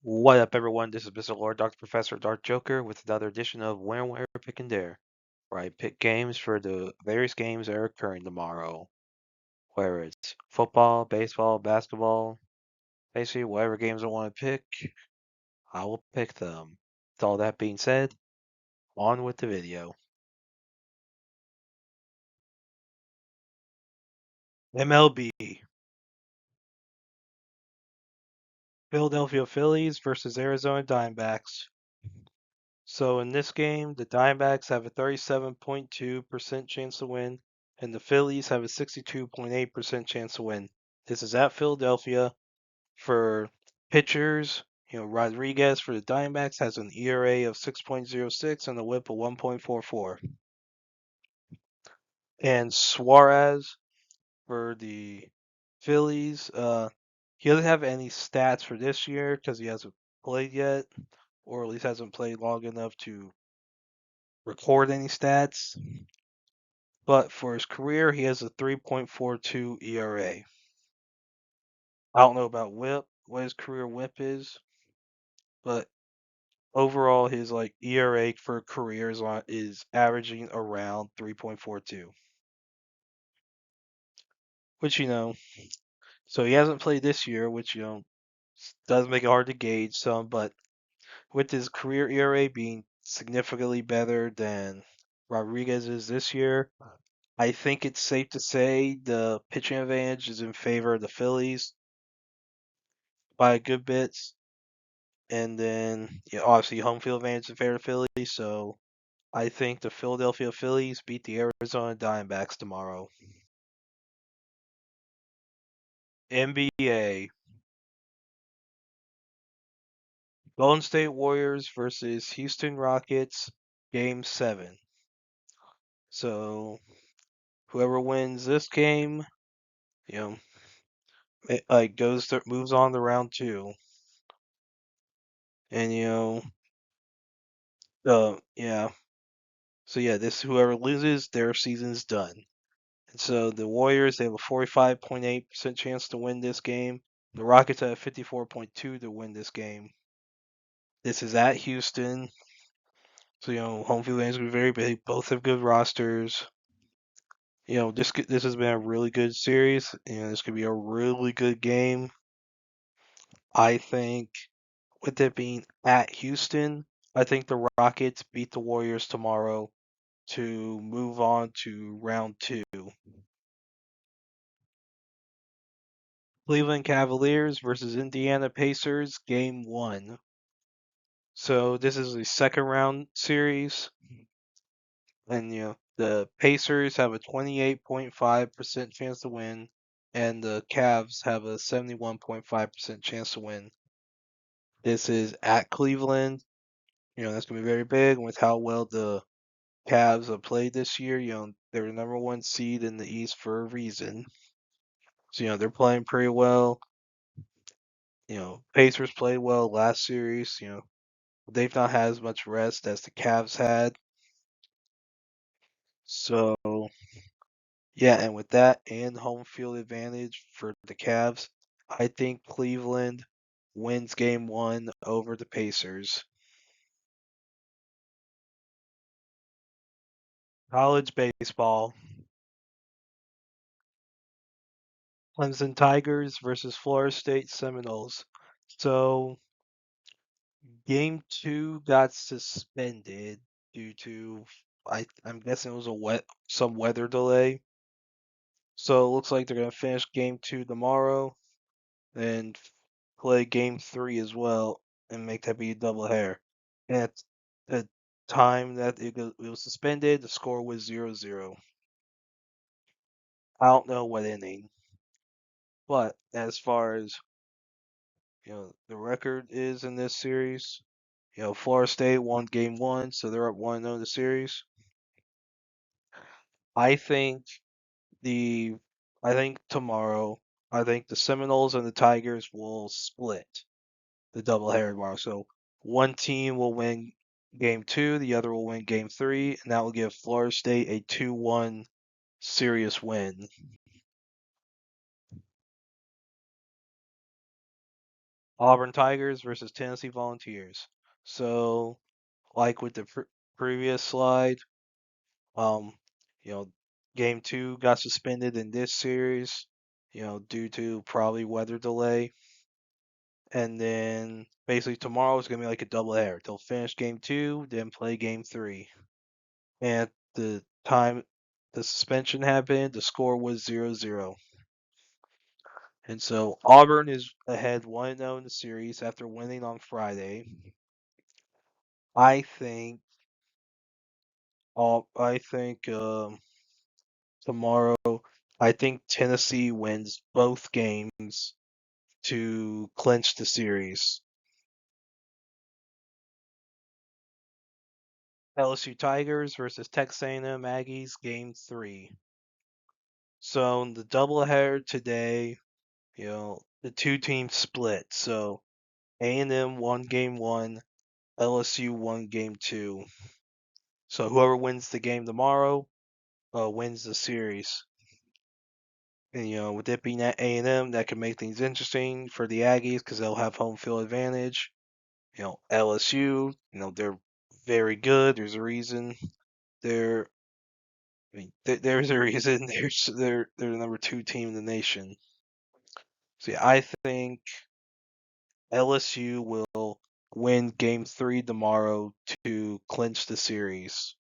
What up, everyone? This is Mr. Lord, Dr. Professor, Dark Joker, with another edition of Where, Pick, and Dare, where I pick games for the various games that are occurring tomorrow. Whether it's football, baseball, basketball, basically whatever games I want to pick, I will pick them. With all that being said, on with the video. MLB, Philadelphia Phillies versus Arizona Diamondbacks. So in this game, the Diamondbacks have a 37.2% chance to win, and the Phillies have a 62.8% chance to win. This is at Philadelphia. For pitchers, Rodriguez for the Diamondbacks has an ERA of 6.06 and a WHIP of 1.44. And Suarez for the Phillies, he doesn't have any stats for this year because he hasn't played yet, or at least hasn't played long enough to record any stats. But for his career, he has a 3.42 ERA. I don't know about WHIP, what his career WHIP is, but overall his ERA for career is averaging around 3.42, which so he hasn't played this year, which does make it hard to gauge some, but with his career ERA being significantly better than Rodriguez's this year, I think it's safe to say the pitching advantage is in favor of the Phillies by a good bit. And then, obviously, home field advantage in favor of the Phillies. So I think the Philadelphia Phillies beat the Arizona Diamondbacks tomorrow. NBA, Golden State Warriors versus Houston Rockets, Game 7. So whoever wins this game, you know, moves on to round 2. And yeah. So yeah, this whoever loses, their season's done. And so the Warriors, they have a 45.8% chance to win this game. The Rockets have 54.2 to win this game. This is at Houston. So, home field advantage will be very big. Both have good rosters. This has been a really good series. This could be a really good game. I think with it being at Houston, I think the Rockets beat the Warriors tomorrow to move on to round 2. Cleveland Cavaliers versus Indiana Pacers, game 1. So this is a second round series, and the Pacers have a 28.5% chance to win, and the Cavs have a 71.5% chance to win. This is at Cleveland. That's gonna be very big with how well the Cavs have played this year. They're the number 1 seed in the East for a reason. So they're playing pretty well. Pacers played well last series. They've not had as much rest as the Cavs had. So, yeah, and with that and home field advantage for the Cavs, I think Cleveland wins game 1 over the Pacers. College baseball. Clemson Tigers versus Florida State Seminoles. So, game 2 got suspended due to I'm guessing it was some weather delay. So it looks like they're gonna finish game 2 tomorrow and play game 3 as well and make that be a doubleheader. And at the time that it was suspended, the score was 0-0. I don't know what inning, but as far as the record is in this series, Florida State won game 1, so they're up 1-0 in the series. I think the I think tomorrow, I think the Seminoles and the Tigers will split the doubleheader tomorrow. So one team will win game 2, the other will win game 3, and that will give Florida State a 2-1 serious win. Auburn Tigers versus Tennessee Volunteers. So, like with the previous slide, um, you know, game two got suspended in this series, due to probably weather delay. And then basically tomorrow is gonna be like a doubleheader. They'll finish game two, then play game three. And at the time the suspension happened, the score was 0-0. And so Auburn is ahead 1-0 in the series after winning on Friday. I think I think tomorrow I think Tennessee wins both games to clinch the series. LSU Tigers versus Texas A&M Aggies game 3. So in the doubleheader today, the two teams split. So A&M won game 1, LSU won game 2. So whoever wins the game tomorrow wins the series. And with it being at A&M, that can make things interesting for the Aggies because they'll have home field advantage. LSU, they're very good. There's a reason they're. I mean, there's a reason they're the number 2 team in the nation. See, I think LSU will win Game 3 tomorrow to clinch the series.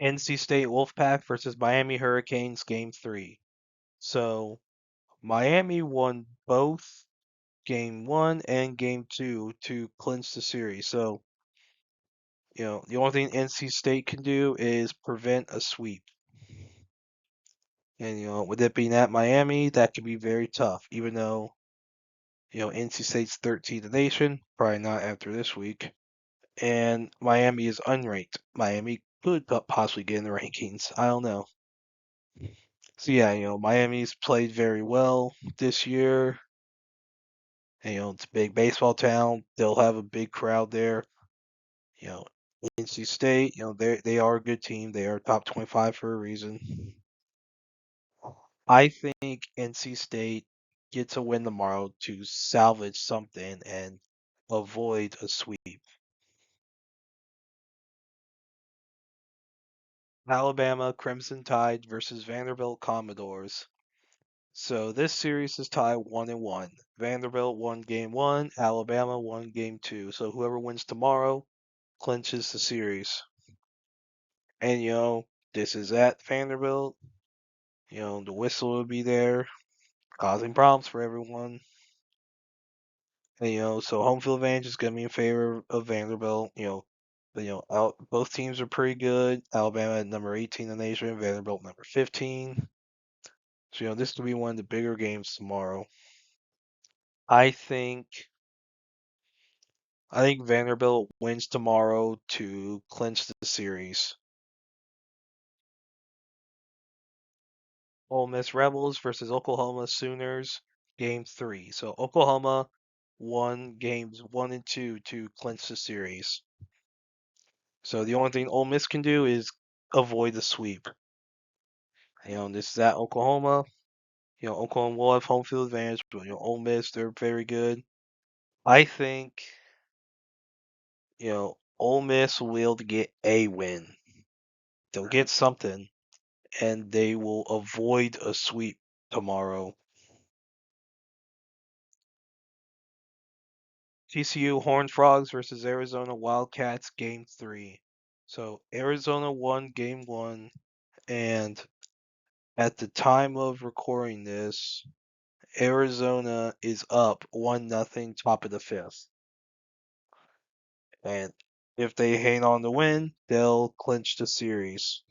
NC State Wolfpack versus Miami Hurricanes Game 3. So Miami won both Game 1 and Game 2 to clinch the series. So, the only thing NC State can do is prevent a sweep. And, with it being at Miami, that can be very tough, even though, NC State's 13th in the nation, probably not after this week. And Miami is unranked. Miami could possibly get in the rankings. I don't know. So yeah, Miami's played very well this year. And, it's a big baseball town. They'll have a big crowd there. You know, NC State, they are a good team. They are top 25 for a reason. I think NC State gets a win tomorrow to salvage something and avoid a sweep. Alabama Crimson Tide versus Vanderbilt Commodores. So this series is tied 1-1. Vanderbilt won game 1, Alabama won game 2. So whoever wins tomorrow clinches the series. And this is at Vanderbilt. The whistle will be there, causing problems for everyone. And so home field advantage is going to be in favor of Vanderbilt. But both teams are pretty good. Alabama at number 18 in the nation, Vanderbilt number 15. So this will be one of the bigger games tomorrow. I think Vanderbilt wins tomorrow to clinch the series. Ole Miss Rebels versus Oklahoma Sooners, game 3. So Oklahoma won games 1 and 2 to clinch the series. So the only thing Ole Miss can do is avoid the sweep. This is at Oklahoma. Oklahoma will have home field advantage, but Ole Miss, they're very good. I think Ole Miss will get a win. They'll get something, and they will avoid a sweep tomorrow. TCU Horned Frogs versus Arizona Wildcats game 3. So Arizona won game 1, and at the time of recording this, Arizona is up 1-0 top of the 5th. And if they hang on to win, they'll clinch the series.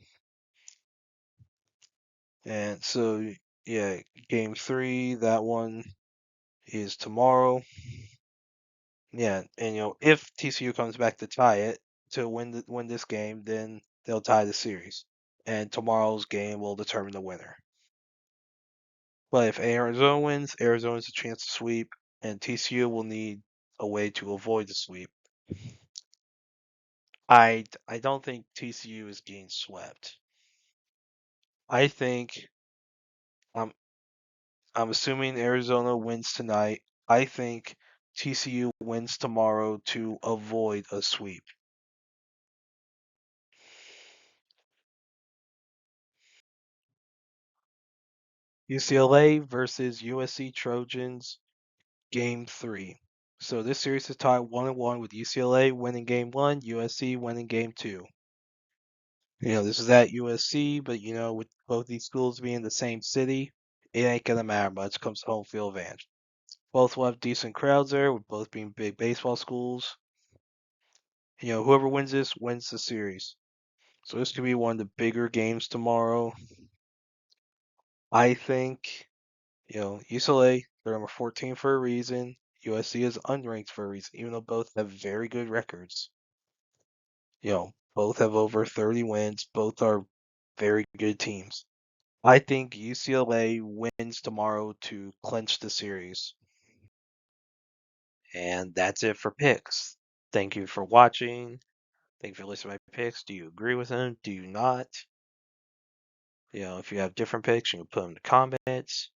And so yeah, game 3, that one is tomorrow. Yeah, and if TCU comes back to tie it to win this game, then they'll tie the series, and tomorrow's game will determine the winner. But if Arizona wins, Arizona has a chance to sweep, and TCU will need a way to avoid the sweep. I don't think TCU is getting swept. I think I'm assuming Arizona wins tonight. I think TCU wins tomorrow to avoid a sweep. UCLA versus USC Trojans, Game 3. So this series is tied 1-1 with UCLA winning Game 1, USC winning Game 2. This is at USC, but with both these schools being the same city, it ain't gonna matter much. Comes to home field advantage. Both will have decent crowds there, with both being big baseball schools. Whoever wins this wins the series. So this could be one of the bigger games tomorrow. I think, UCLA, they're number 14 for a reason. USC is unranked for a reason, even though both have very good records. Both have over 30 wins. Both are very good teams. I think UCLA wins tomorrow to clinch the series. And that's it for picks. Thank you for watching. Thank you for listening to my picks. Do you agree with them? Do you not? If you have different picks, you can put them in the comments.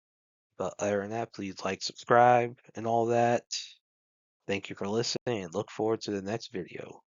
But other than that, please like, subscribe, and all that. Thank you for listening, and look forward to the next video.